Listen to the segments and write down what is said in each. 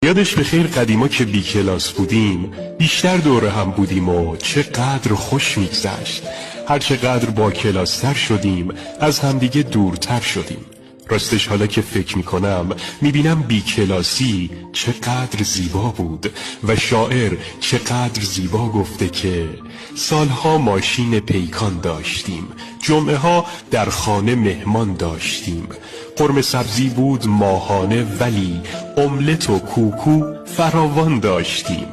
یادش بخیر قدیما که بی کلاس بودیم بیشتر دور هم بودیم و چقدر خوش میگذشت. هر چقدر با کلاس تر شدیم از همدیگه دورتر شدیم. راستش حالا که فکر میکنم میبینم بی کلاسی چقدر زیبا بود و شاعر چقدر زیبا گفته که سالها ماشین پیکان داشتیم، جمعه ها در خانه مهمان داشتیم، قرمه سبزی بود ماهانه ولی املت و کوکو فراوان داشتیم،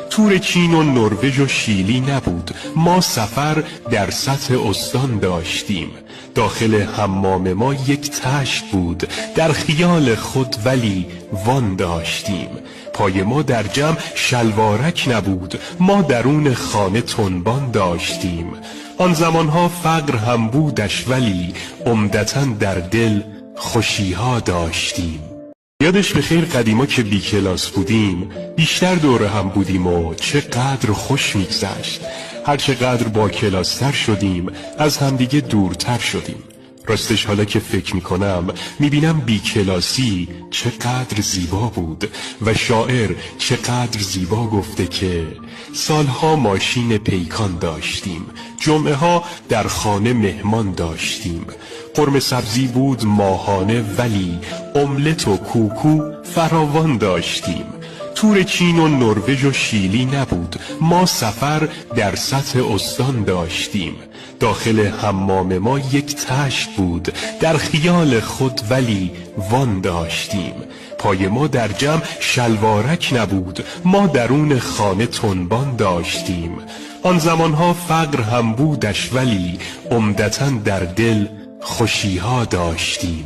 تور چین و نروژ و شیلی نبود ما سفر در سطح استان داشتیم، داخل حمام ما یک تشت بود در خیال خود ولی وان داشتیم، پای ما در جمع شلوارک نبود ما درون خانه تنبان داشتیم، آن زمانها فقر هم بودش ولی عمدتاً در دل خوشیها داشتیم. یادش بخیر قدیما که بی کلاس بودیم بیشتر دور هم بودیم و چقدر خوش میگذشت. هر چقدر با کلاس تر شدیم از همدیگه دورتر شدیم. راستش حالا که فکر میکنم میبینم بی کلاسی چقدر زیبا بود و شاعر چقدر زیبا گفته که سالها ماشین پیکان داشتیم، جمعه ها در خانه مهمان داشتیم، قرمه سبزی بود ماهانه ولی املت و کوکو فراوان داشتیم، تور چین و نروژ و شیلی نبود ما سفر در سطح استان داشتیم، داخل حمام ما یک تشت بود در خیال خود ولی وان داشتیم، پای ما در جمع شلوارک نبود ما درون خانه تنبان داشتیم، آن زمانها فقر هم بودش ولی عمدتاً در دل خوشیها داشتیم.